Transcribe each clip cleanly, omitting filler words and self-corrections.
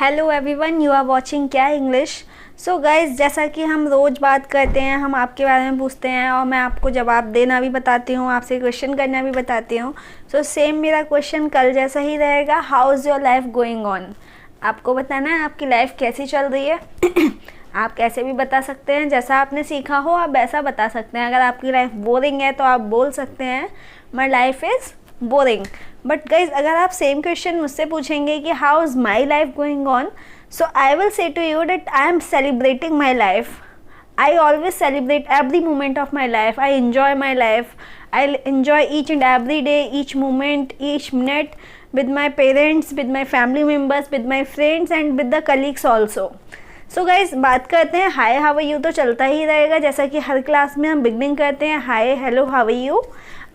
Hello everyone, you are watching क्या English. So guys, जैसा कि हम रोज़ बात करते हैं, हम आपके बारे में पूछते हैं और मैं आपको जवाब देना भी बताती हूँ, आपसे क्वेश्चन करना भी बताती हूँ। सो सेम मेरा क्वेश्चन कल जैसा ही रहेगा, how is your life going on. आपको बताना है आपकी लाइफ कैसी चल रही है। आप कैसे भी बता सकते हैं, जैसा आपने सीखा हो आप वैसा बता सकते हैं। अगर आपकी लाइफ बोरिंग है तो आप बोल सकते हैं my life is boring. But guys, अगर आप सेम क्वेश्चन मुझसे पूछेंगे कि how is my life going on, so I will say to you that I am celebrating my life. I always celebrate every moment of my life. I enjoy my life. I enjoy each and every day, each moment, each minute with my parents, with my family members, with my friends and with the colleagues also. So guys, बात करते हैं hi how are you तो चलता ही रहेगा, जैसा कि हर class में हम बिगनिंग करते हैं hi hello how are you.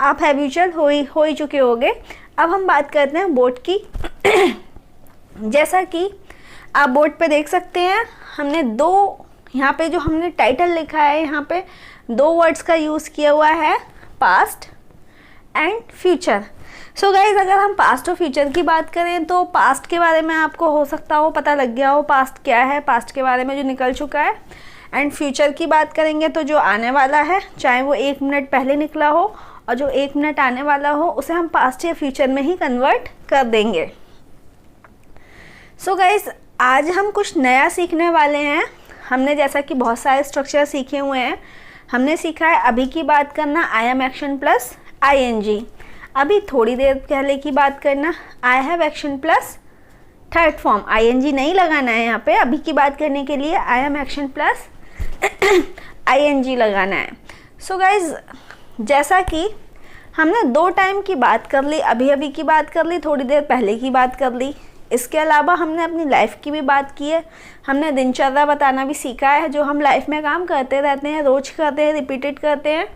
आप हैबिचुअल हो ही चुके होंगे। अब हम बात करते हैं बोर्ड की। जैसा कि आप बोर्ड पे देख सकते हैं, हमने दो यहाँ पे जो हमने टाइटल लिखा है, यहाँ पे दो वर्ड्स का यूज़ किया हुआ है, past and future. So guys, अगर हम पास्ट और फ्यूचर की बात करें तो पास्ट के बारे में आपको हो सकता हो पता लग गया हो पास्ट क्या है, पास्ट के बारे में जो निकल चुका है। एंड फ्यूचर की बात करेंगे तो जो आने वाला है, चाहे वो 1 मिनट पहले निकला हो और जो 1 मिनट आने वाला हो, उसे हम पास्ट या फ्यूचर में ही कन्वर्ट कर देंगे। सो गाइज, आज हम कुछ नया सीखने वाले हैं। हमने जैसा कि बहुत सारे स्ट्रक्चर सीखे हुए हैं, हमने सीखा है अभी की बात करना I am action plus ING, अभी थोड़ी देर पहले की बात करना I have action plus third form, ING नहीं लगाना है यहाँ पे। अभी की बात करने के लिए I am action plus ING लगाना है। सो गाइज, जैसा कि हमने 2 टाइम की बात कर ली, अभी की बात कर ली, थोड़ी देर पहले की बात कर ली। इसके अलावा हमने अपनी लाइफ की भी बात की है, हमने दिनचर्या बताना भी सीखा है, जो हम लाइफ में काम करते रहते हैं, रोज करते हैं, रिपीटेड करते हैं।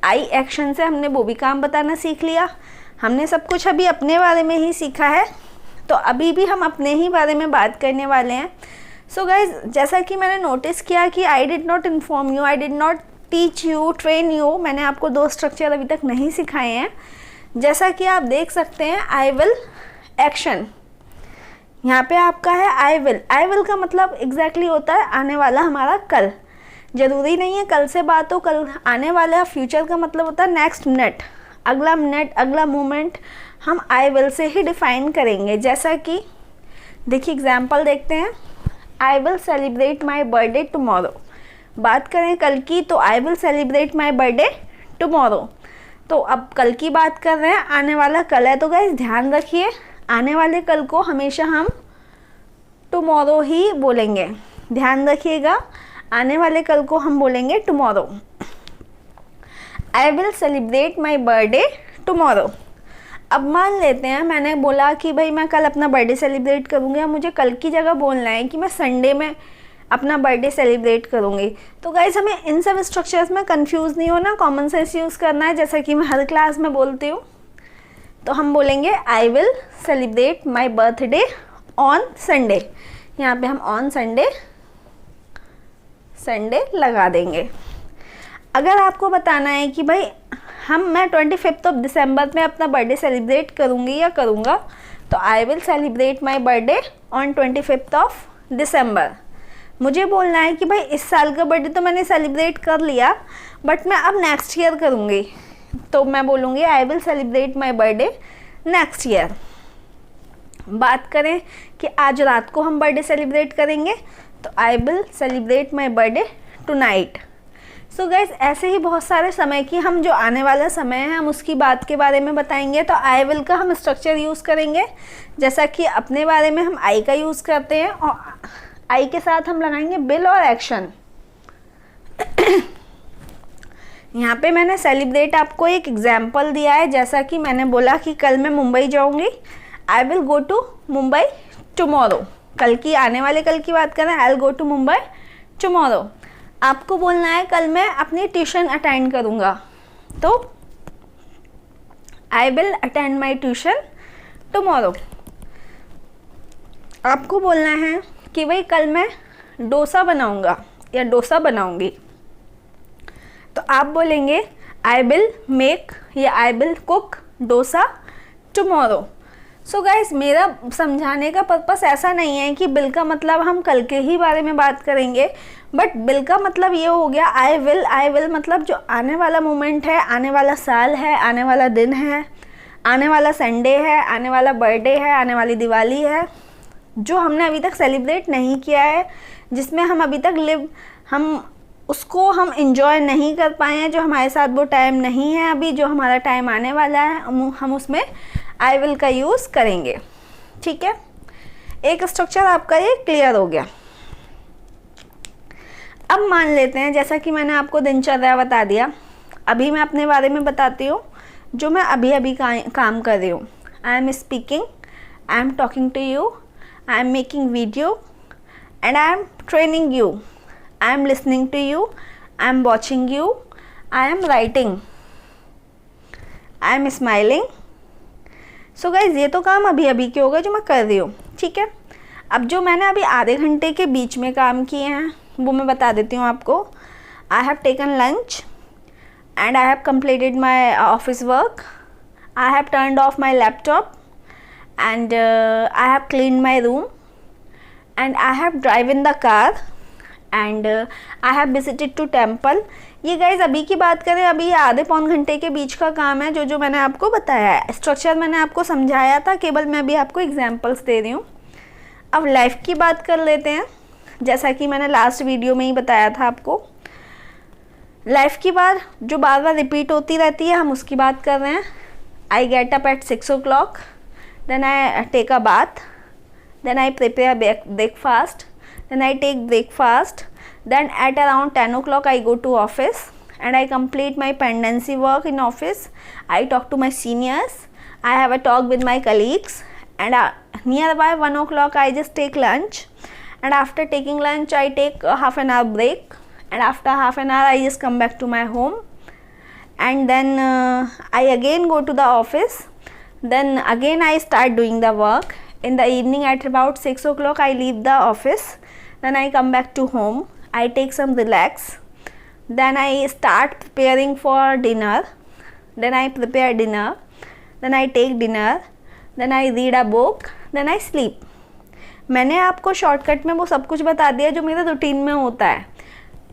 आई एक्शन से हमने वो भी काम बताना सीख लिया। हमने सब कुछ अभी अपने बारे में ही सीखा है, तो अभी भी हम अपने ही बारे में बात करने वाले हैं। सो गाइज, जैसा कि मैंने नोटिस किया कि I did not inform you, I did not teach you, train you, मैंने आपको 2 स्ट्रक्चर अभी तक नहीं सिखाए हैं। जैसा कि आप देख सकते हैं, आई विल एक्शन, यहाँ पे आपका है आई विल का मतलब एग्जैक्टली होता है आने वाला हमारा कल। ज़रूरी नहीं है कल से बात हो, कल आने वाला। फ्यूचर का मतलब होता है नेक्स्ट मिनट, अगला मोमेंट हम आई विल से ही डिफाइन करेंगे। जैसा कि देखिए एग्जाम्पल देखते हैं, I will celebrate my birthday tomorrow. बात करें कल की तो I will celebrate my birthday tomorrow. तो अब कल की बात कर रहे हैं, आने वाला कल है। तो गाइस ध्यान रखिए, आने वाले कल को हमेशा हम टुमारो ही बोलेंगे। ध्यान रखिएगा, आने वाले कल को हम बोलेंगे tomorrow. I will celebrate my birthday tomorrow. अब मान लेते हैं मैंने बोला कि भाई मैं कल अपना बर्थडे सेलिब्रेट करूँगी, मुझे कल की जगह बोलना है कि मैं संडे में अपना बर्थडे सेलिब्रेट करूँगी। तो गाइज, हमें इन सब स्ट्रक्चर्स में कंफ्यूज नहीं होना, कॉमन सेंस यूज़ करना है, जैसा कि मैं हर क्लास में बोलती हूँ। तो हम बोलेंगे I will celebrate my birthday on Sunday. यहाँ पे हम ऑन संडे लगा देंगे। अगर आपको बताना है कि भाई मैं 25 ऑफ दिसंबर में अपना बर्थडे सेलिब्रेट करूँगी या करूँगा, तो I will celebrate my birthday on 25 of December. मुझे बोलना है कि भाई इस साल का बर्थडे तो मैंने सेलिब्रेट कर लिया, बट मैं अब नेक्स्ट ईयर करूँगी, तो मैं बोलूँगी I will celebrate my birthday next year. बात करें कि आज रात को हम बर्थडे सेलिब्रेट करेंगे, तो I will celebrate my birthday tonight. So guys, ऐसे ही बहुत सारे समय की हम जो आने वाला समय है हम उसकी बात के बारे में बताएंगे। तो आई विल का हम स्ट्रक्चर यूज़ करेंगे, जैसा कि अपने बारे में हम आई का यूज़ करते हैं, और आई के साथ हम लगाएंगे बिल और एक्शन। यहाँ पे मैंने सेलिब्रेट आपको एक एग्जाम्पल दिया है, जैसा कि मैंने बोला कि कल मैं मुंबई जाऊँगी, I will go to Mumbai tomorrow. कल की, आने वाले कल की बात करें, I will go to Mumbai tomorrow. आपको बोलना है कल मैं अपनी ट्यूशन अटेंड करूँगा, तो I will attend my tuition tomorrow. आपको बोलना है कि भाई कल मैं डोसा बनाऊँगा या डोसा बनाऊँगी, तो आप बोलेंगे आई विल मेक या I will cook dosa tomorrow. So guys, मेरा समझाने का पर्पस ऐसा नहीं है कि बिल का मतलब हम कल के ही बारे में बात करेंगे, बट बिल का मतलब ये हो गया आई विल मतलब जो आने वाला मोमेंट है, आने वाला साल है, आने वाला दिन है, आने वाला संडे है, आने वाला बर्थडे है, आने वाली दिवाली है, जो हमने अभी तक सेलिब्रेट नहीं किया है, जिसमें हम अभी तक उसको हम इंजॉय नहीं कर पाए हैं, जो हमारे साथ वो टाइम नहीं है अभी, जो हमारा टाइम आने वाला है, हम उसमें आई विल का यूज़ करेंगे। ठीक है, एक स्ट्रक्चर आपका ये क्लियर हो गया। अब मान लेते हैं, जैसा कि मैंने आपको दिनचर्या बता दिया, अभी मैं अपने बारे में बताती हूँ जो मैं अभी अभी काम कर रही हूँ। I am speaking, I am talking to you, I am making video and I am training you, I am listening to you, I am watching you, I am writing, I am smiling. So guys, ये तो काम अभी अभी के हो गए जो मैं कर रही हूँ। ठीक है, अब जो मैंने अभी आधे घंटे के बीच में काम किए हैं वो मैं बता देती हूँ आपको। I have taken lunch and I have completed my office work, I have turned off my laptop and I have clean my room and I have drive in the car and I have visited to temple. ये guys अभी की बात करें, अभी ये आधे पौन घंटे के बीच का काम है जो मैंने आपको बताया है। स्ट्रक्चर मैंने आपको समझाया था, केवल मैं अभी आपको एग्जांपल्स दे रही हूँ। अब लाइफ की बात कर लेते हैं, जैसा कि मैंने लास्ट वीडियो में ही बताया था आपको। लाइफ की बात जो बार बार रिपीट होती रहती है, हम उसकी बात कर रहे हैं। I get up at 6 o'clock, then I take a bath, then I prepare breakfast, then I take breakfast, then at around 10 o'clock I go to office and I complete my pendency work in office. I talk to my seniors, I have a talk with my colleagues, and nearby 1 o'clock I just take lunch, and after taking lunch I take a half an hour break, and after half an hour I just come back to my home, and then I again go to the office, then again I start doing the work. In the evening at about 6 o'clock I leave the office, then I come back to home, I take some relax, then I start preparing for dinner, then I prepare dinner, then I take dinner, then I read a book, then I sleep. मैंने आपको shortcut में वो सब कुछ बता दिया जो मेरे रूटीन में होता है।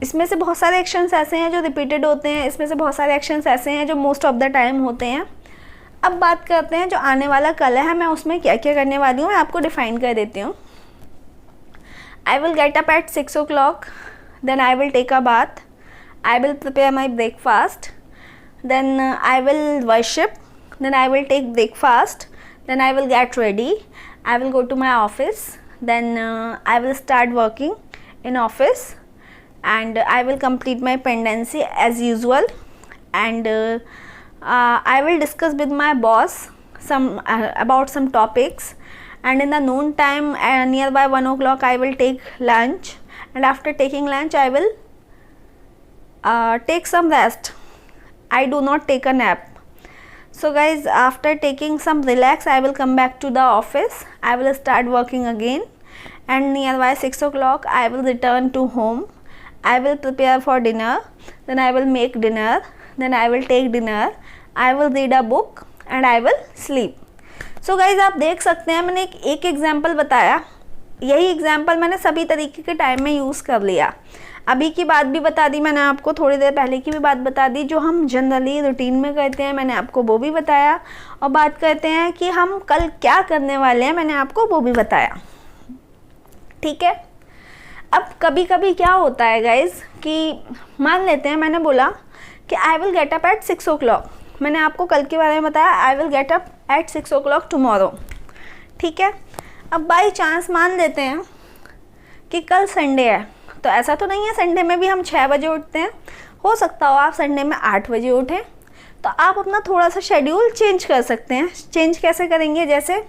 इसमें से बहुत सारे एक्शंस ऐसे हैं जो रिपीटेड होते हैं, इसमें से बहुत सारे एक्शंस ऐसे हैं जो मोस्ट ऑफ द टाइम होते हैं। अब बात करते हैं जो आने वाला कल है, मैं उसमें क्या क्या करने वाली हूँ मैं आपको डिफाइन कर देती हूँ। I will get up at 6 o'clock, then I will take a bath, I will prepare my breakfast, then I will worship, then I will take breakfast, then I will get ready, I will go to my office, then I will start working in office and I will complete my pendency as usual, and I will discuss with my boss about some topics, and in the noon time nearby 1 o'clock I will take lunch, and after taking lunch I will take some rest. I do not take a nap. So guys, after taking some relax I will come back to the office, I will start working again, and nearby 6 o'clock I will return to home, I will prepare for dinner, then I will make dinner, then I will take dinner, I will read a book and I will sleep. So guys आप देख सकते हैं मैंने एक example बताया, यही example मैंने सभी तरीके के टाइम में यूज़ कर लिया। अभी की बात भी बता दी मैंने आपको, थोड़ी देर पहले की भी बात बता दी, जो हम जनरली रूटीन में करते हैं मैंने आपको वो भी बताया, और बात करते हैं कि हम कल क्या करने वाले हैं मैंने आपको वो भी बताया। ठीक है, अब कभी कभी क्या होता है गाइज कि मान लेते हैं मैंने बोला कि I will get up at 6 o'clock, मैंने आपको कल के बारे में बताया I will get up at 6 o'clock tomorrow. ठीक है, अब बाई चांस मान लेते हैं कि कल संडे है, तो ऐसा तो नहीं है संडे में भी हम 6 बजे उठते हैं, हो सकता हो आप संडे में 8 बजे उठें, तो आप अपना थोड़ा सा शेड्यूल चेंज कर सकते हैं। चेंज कैसे करेंगे, जैसे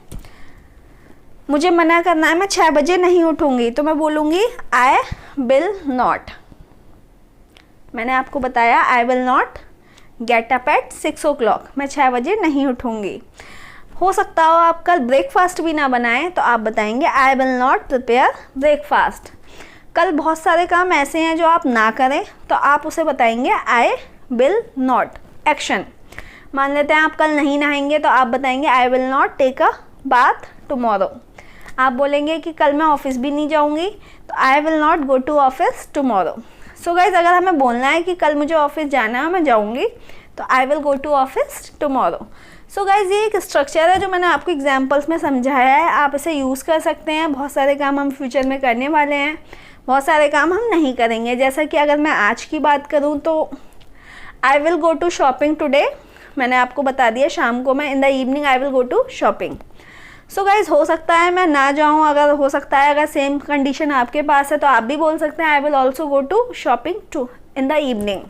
मुझे मना करना है मैं 6 बजे नहीं उठूँगी, तो मैं बोलूँगी आई विल नॉट, मैंने आपको बताया आई will not gate up at 6 o'clock, मैं 6 बजे नहीं उठूँगी। हो सकता हो आप कल ब्रेकफास्ट भी ना बनाएं, तो आप बताएंगे I will not prepare breakfast. कल बहुत सारे काम ऐसे हैं जो आप ना करें, तो आप उसे बताएंगे आई विल नॉट एक्शन। मान लेते हैं आप कल नहीं नहाएंगे, तो आप बताएंगे I will not take a bath tomorrow. आप बोलेंगे कि कल मैं ऑफिस भी नहीं जाऊंगी, तो I will not go to office tomorrow. So guys अगर हमें बोलना है कि कल मुझे ऑफिस जाना है, मैं जाऊंगी, तो I will go to office tomorrow. So guys ये एक स्ट्रक्चर है जो मैंने आपको एग्जाम्पल्स में समझाया है, आप इसे यूज़ कर सकते हैं। बहुत सारे काम हम फ्यूचर में करने वाले हैं, बहुत सारे काम हम नहीं करेंगे। जैसा कि अगर मैं आज की बात करूँ तो I will go to shopping today, मैंने आपको बता दिया शाम को मैं in the evening I will go to shopping. So guys हो सकता है मैं ना जाऊँ, अगर हो सकता है अगर सेम कंडीशन आपके पास है तो आप भी बोल सकते हैं I will also go to shopping too in the evening.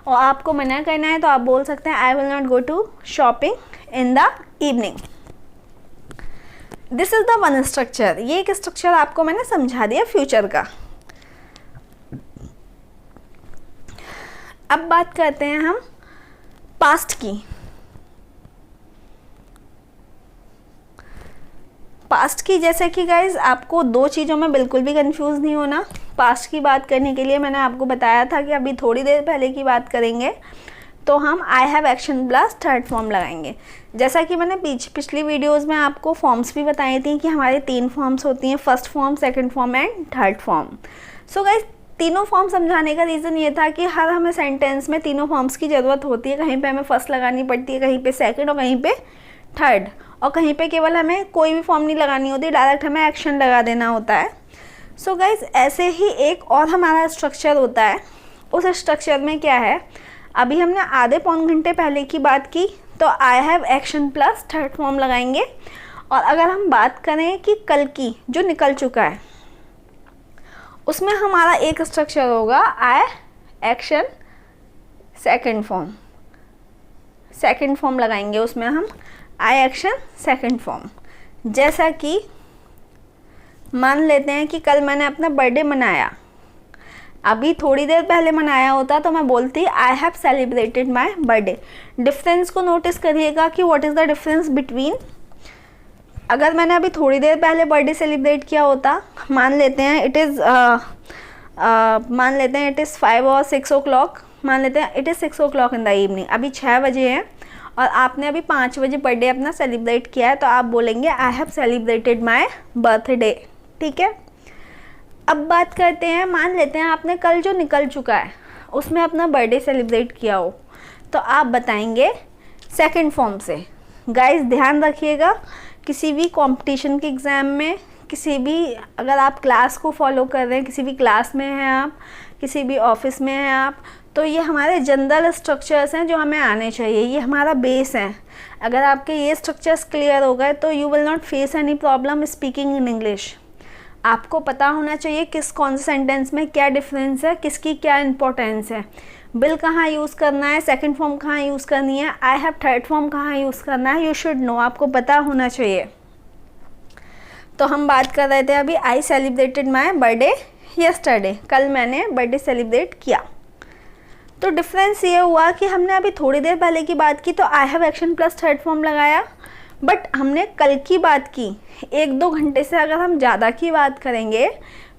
और आपको मना करना है तो आप बोल सकते हैं I will not go to shopping in the evening. This is the one structure. ये एक स्ट्रक्चर आपको मैंने समझा दिया फ्यूचर का। अब बात करते हैं हम पास्ट की। पास्ट की जैसे कि गाइज आपको दो चीज़ों में बिल्कुल भी कंफ्यूज नहीं होना। पास्ट की बात करने के लिए मैंने आपको बताया था कि अभी थोड़ी देर पहले की बात करेंगे तो हम I have action plus third form लगाएंगे। जैसा कि मैंने पिछली वीडियोस में आपको फॉर्म्स भी बताई थी कि हमारे 3 फॉर्म्स होती हैं, first form, second form and third form. So guys तीनों फॉर्म समझाने का रीज़न ये था कि हर हमें सेंटेंस में तीनों फॉर्म्स की ज़रूरत होती है। कहीं पे हमें फर्स्ट लगानी पड़ती है, कहीं पे सेकंड और कहीं पे थर्ड, और कहीं पे केवल हमें कोई भी फॉर्म नहीं लगानी होती, डायरेक्ट हमें एक्शन लगा देना होता है। सो गाइज ऐसे ही एक और हमारा स्ट्रक्चर होता है। उस स्ट्रक्चर में क्या है, अभी हमने आधे पौन घंटे पहले की बात की तो I have action plus third form लगाएंगे। और अगर हम बात करें कि कल की जो निकल चुका है उसमें हमारा एक स्ट्रक्चर होगा I action second form. Second form लगाएंगे उसमें हम आई एक्शन सेकंड फॉर्म। जैसा कि मान लेते हैं कि कल मैंने अपना बर्थडे मनाया, अभी थोड़ी देर पहले मनाया होता तो मैं बोलती I have celebrated my birthday. Difference को नोटिस करिएगा कि what is the difference between, अगर मैंने अभी थोड़ी देर पहले बर्थडे सेलिब्रेट किया होता, मान लेते हैं इट इज़ 5 और 6 o'clock, मान लेते हैं it is 6 o'clock in the evening, अभी 6 बजे हैं और आपने अभी 5 बजे बर्थडे अपना सेलिब्रेट किया है, तो आप बोलेंगे I have celebrated my birthday. ठीक है, अब बात करते हैं, मान लेते हैं आपने कल जो निकल चुका है उसमें अपना बर्थडे सेलिब्रेट किया हो, तो आप बताएंगे सेकंड फॉर्म से। गाइस ध्यान रखिएगा, किसी भी कंपटीशन के एग्ज़ाम में, किसी भी अगर आप क्लास को फॉलो कर रहे हैं, किसी भी क्लास में हैं आप, किसी भी ऑफिस में हैं आप, तो ये हमारे जनरल स्ट्रक्चर्स हैं जो हमें आने चाहिए, ये हमारा बेस है। अगर आपके ये स्ट्रक्चर्स क्लियर हो गए तो you will not face any problem speaking in English. आपको पता होना चाहिए किस कौन से सेंटेंस में क्या डिफरेंस है, किसकी क्या इंपॉर्टेंस है, बिल कहाँ यूज़ करना है, सेकंड फॉर्म कहाँ यूज़ करनी है, आई हैव थर्ड फॉर्म कहाँ यूज़ करना है, यू शुड नो, आपको पता होना चाहिए। तो हम बात कर रहे थे अभी I celebrated my birthday yesterday, कल मैंने बर्थडे सेलिब्रेट किया। तो डिफरेंस ये हुआ कि हमने अभी थोड़ी देर पहले की बात की तो I have action plus third form लगाया, बट हमने कल की बात की, 1-2 घंटे से अगर हम ज़्यादा की बात करेंगे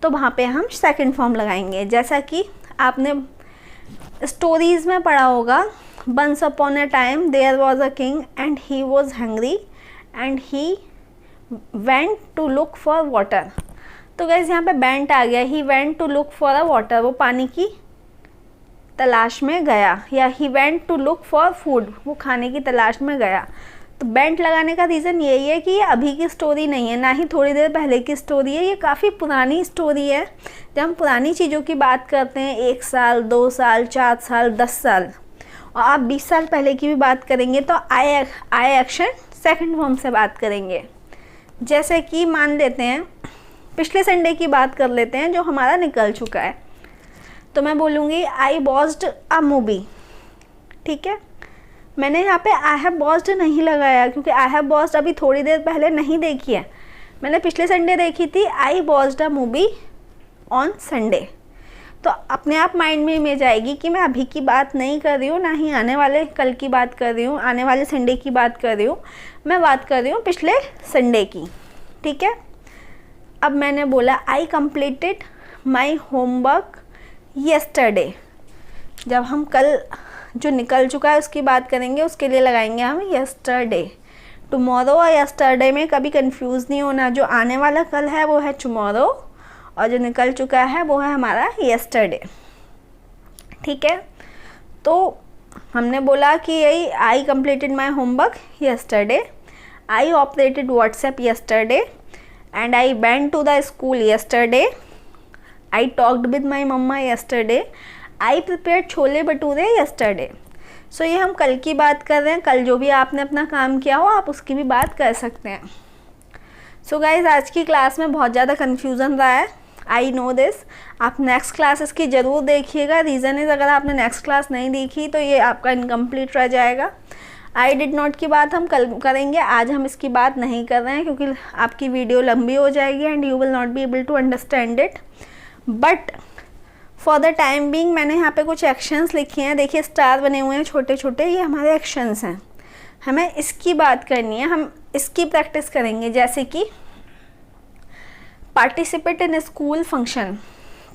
तो वहाँ पे हम सेकंड फॉर्म लगाएंगे। जैसा कि आपने स्टोरीज़ में पढ़ा होगा, once upon a time there was a king and he was hungry and he went to look for water. तो गैस यहाँ पे वेंट आ गया, he went to look for a water, वो पानी की तलाश में गया, या he went to look for food, वो खाने की तलाश में गया। तो बेंट लगाने का रीज़न यही है कि ये अभी की स्टोरी नहीं है, ना ही थोड़ी देर पहले की स्टोरी है, ये काफ़ी पुरानी स्टोरी है। जब हम पुरानी चीज़ों की बात करते हैं, 1 साल, 2 साल, 4 साल, 10 साल, और आप 20 साल पहले की भी बात करेंगे तो आई एक्शन सेकंड फॉर्म से बात करेंगे। जैसे कि मान लेते हैं पिछले संडे की बात कर लेते हैं जो हमारा निकल चुका है, तो मैं बोलूँगी आई वॉच्ड अ मूवी। ठीक है, मैंने यहाँ पे आई हैव वॉच्ड नहीं लगाया क्योंकि आई हैव वॉच्ड अभी थोड़ी देर पहले नहीं देखी है, मैंने पिछले संडे देखी थी। I watched a movie on Sunday, तो अपने आप माइंड में इमेज आएगी कि मैं अभी की बात नहीं कर रही हूँ, ना ही आने वाले कल की बात कर रही हूँ, आने वाले संडे की बात कर रही हूँ, मैं बात कर रही हूँ पिछले संडे की। ठीक है, अब मैंने बोला आई कंप्लीटेड माई होमवर्क येस्टरडे, जब हम कल जो निकल चुका है उसकी बात करेंगे उसके लिए लगाएंगे हम येस्टरडे। टुमारो और यस्टरडे में कभी कंफ्यूज नहीं होना। जो आने वाला कल है वो है टुमारो और जो निकल चुका है वो है हमारा यस्टरडे। ठीक है, तो हमने बोला कि यही I completed my homework yesterday, I operated WhatsApp yesterday and I went to the school yesterday, I talked with my mumma yesterday, I prepared chole bhature yesterday. So ये हम कल की बात कर रहे हैं, कल जो भी आपने अपना काम किया हो आप उसकी भी बात कर सकते हैं। सो गाइज आज की क्लास में बहुत ज़्यादा कन्फ्यूज़न रहा है, आई नो दिस। आप नेक्स्ट क्लास इसकी ज़रूर देखिएगा। रीज़न इज़ अगर आपने नेक्स्ट क्लास नहीं देखी तो ये आपका इनकम्प्लीट रह जाएगा। आई डिड नॉट की बात हम कल करेंगे, आज हम इसकी बात नहीं कर रहे हैं क्योंकि आपकी वीडियो लंबी हो जाएगी and you will not be able to understand it. But for the time being मैंने यहाँ पे कुछ एक्शंस लिखे हैं, देखिए स्टार बने हुए हैं छोटे छोटे, ये हमारे एक्शंस हैं। हमें इसकी बात करनी है, हम इसकी प्रैक्टिस करेंगे। जैसे कि पार्टिसिपेट इन स्कूल फंक्शन,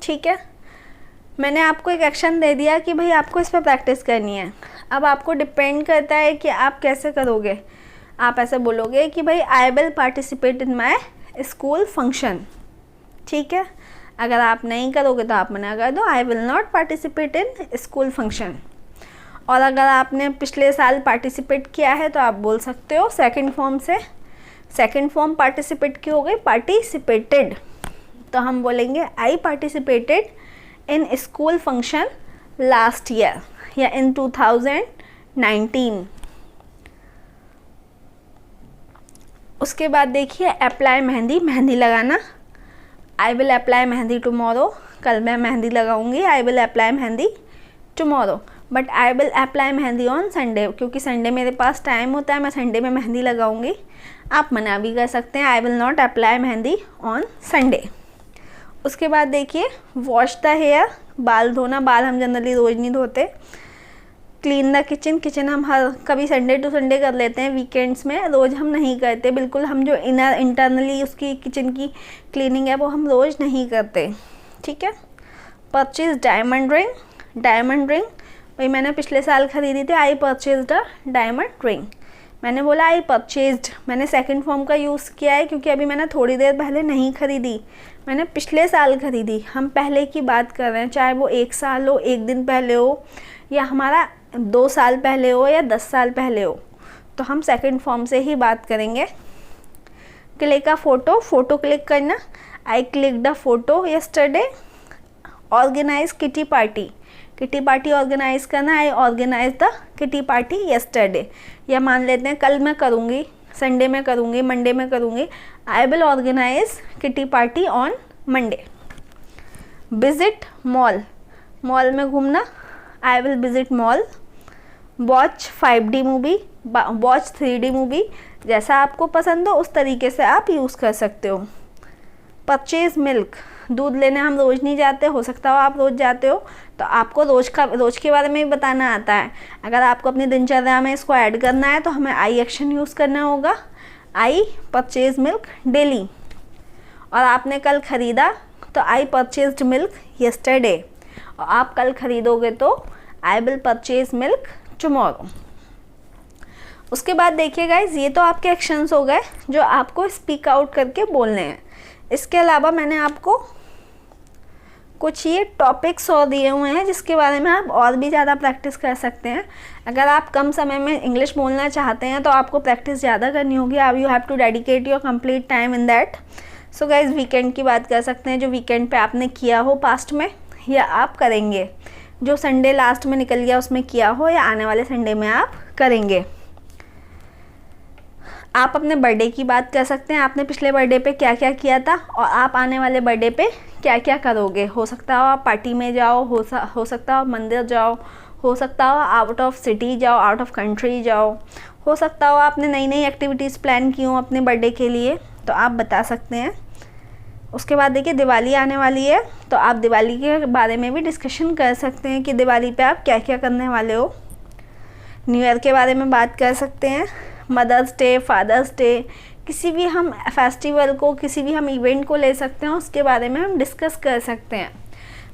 ठीक है, मैंने आपको एक एक्शन दे दिया कि भाई आपको इस पर प्रैक्टिस करनी है। अब आपको डिपेंड करता है कि आप कैसे करोगे। आप ऐसे बोलोगे कि भाई I will participate in my school function, ठीक है। अगर आप नहीं करोगे तो आप मना कर दो, आई will not participate in school function. और अगर आपने पिछले साल पार्टिसिपेट किया है तो आप बोल सकते हो सेकंड फॉर्म से, सेकंड फॉर्म पार्टिसिपेट की हो गई पार्टिसिपेटेड, तो हम बोलेंगे I participated in school function last year या इन 2019। उसके बाद देखिए अप्लाई मेहंदी, मेहंदी लगाना, I will apply mehndi tomorrow, कल मैं मेहंदी लगाऊंगी, I will apply mehndi tomorrow. But I will apply mehndi on Sunday, क्योंकि संडे मेरे पास टाइम होता है, मैं संडे में मेहंदी लगाऊंगी। आप मना भी कर सकते हैं, I will not apply mehndi on Sunday. उसके बाद देखिए वॉश द हेयर, बाल धोना, बाल हम जनरली रोज़ नहीं धोते। क्लीन द किचन, किचन हम हर कभी संडे टू संडे कर लेते हैं, वीकेंड्स में, रोज़ हम नहीं करते बिल्कुल। हम जो इंटरनली उसकी किचन की क्लीनिंग है वो हम रोज़ नहीं करते, ठीक है। Purchase diamond ring, diamond ring वही मैंने पिछले साल ख़रीदी थी, आई परचेज्ड अ डायमंड रिंग। मैंने बोला आई परचेज्ड, मैंने सेकंड फॉर्म का यूज़ किया है क्योंकि अभी मैंने थोड़ी देर पहले नहीं ख़रीदी, मैंने पिछले साल ख़रीदी। हम पहले की बात कर रहे हैं, चाहे वो 1 साल हो, 1 दिन पहले हो, या हमारा 2 साल पहले हो या 10 साल पहले हो, तो हम सेकंड फॉर्म से ही बात करेंगे। Click a photo, photo click करना, I click the photo yesterday. Organise kitty party, kitty party organise करना, I organise the kitty party yesterday. या मान लेते हैं कल मैं करूँगी, संडे में करूँगी, मंडे में करूँगी, I will organise kitty party on Monday. Visit mall, mall में घूमना, I will visit mall. Watch 5D movie, watch 3D movie, जैसा आपको पसंद हो उस तरीके से आप यूज़ कर सकते हो। परचेज मिल्क, दूध लेने हम रोज़ नहीं जाते, हो सकता हो आप रोज़ जाते हो, तो आपको रोज़ के बारे में भी बताना आता है। अगर आपको अपनी दिनचर्या में इसको ऐड करना है तो हमें आई एक्शन यूज़ करना होगा, आई परचेज मिल्क डेली। और आपने कल ख़रीदा तो आई परचेज्ड मिल्क यस्टरडे, और आप कल ख़रीदोगे तो I will purchase milk tomorrow. उसके बाद देखिए गाइज, ये तो आपके एक्शंस हो गए जो आपको स्पीक आउट करके बोलने हैं। इसके अलावा मैंने आपको कुछ ये टॉपिक्स और दिए हुए हैं जिसके बारे में आप और भी ज़्यादा प्रैक्टिस कर सकते हैं। अगर आप कम समय में इंग्लिश बोलना चाहते हैं तो आपको प्रैक्टिस ज़्यादा करनी होगी। अब you have to dedicate your complete time in that. So guys weekend की बात कर सकते हैं, जो वीकेंड पे आपने किया हो पास्ट में या आप करेंगे, जो संडे लास्ट में निकल गया उसमें किया हो या आने वाले संडे में आप करेंगे। आप अपने बर्थडे की बात कर सकते हैं, आपने पिछले बर्थडे पे क्या क्या किया था और आप आने वाले बर्थडे पे क्या क्या करोगे। हो सकता हो आप पार्टी में जाओ, हो सकता हो मंदिर जाओ, हो सकता हो आउट ऑफ सिटी जाओ, आउट ऑफ कंट्री जाओ, हो सकता हो आपने नई नई एक्टिविटीज़ प्लान की हो अपने बर्थडे के लिए, तो आप बता सकते हैं। उसके बाद देखिए दिवाली आने वाली है, तो आप दिवाली के बारे में भी डिस्कशन कर सकते हैं कि दिवाली पे आप क्या क्या करने वाले हो। न्यू ईयर के बारे में बात कर सकते हैं, मदर्स डे, फादर्स डे, किसी भी हम फेस्टिवल को, किसी भी हम इवेंट को ले सकते हैं, उसके बारे में हम डिस्कस कर सकते हैं।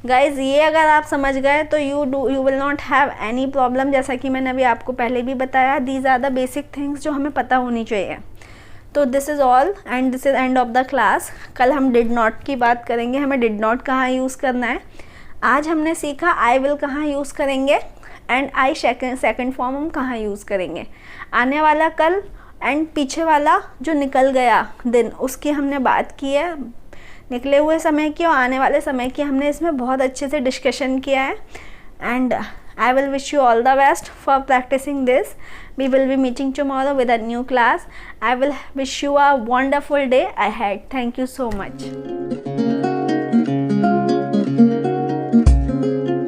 गाइज ये अगर आप समझ गए तो you will not have any problem. जैसा कि मैंने अभी आपको पहले भी बताया, these are the basic things जो हमें पता होनी चाहिए। तो this is all and this is end of the class. कल हम डिड नॉट की बात करेंगे, हमें डिड नॉट कहाँ यूज़ करना है। आज हमने सीखा आई विल कहाँ यूज़ करेंगे एंड आई सेकंड फॉर्म हम कहाँ यूज़ करेंगे। आने वाला कल एंड पीछे वाला जो निकल गया दिन, उसकी हमने बात की है, निकले हुए समय की और आने वाले समय की हमने इसमें बहुत अच्छे से डिस्कशन किया है। And I will wish you all the best for practicing this. We will be meeting tomorrow with a new class. I will wish you a wonderful day ahead. Thank you so much.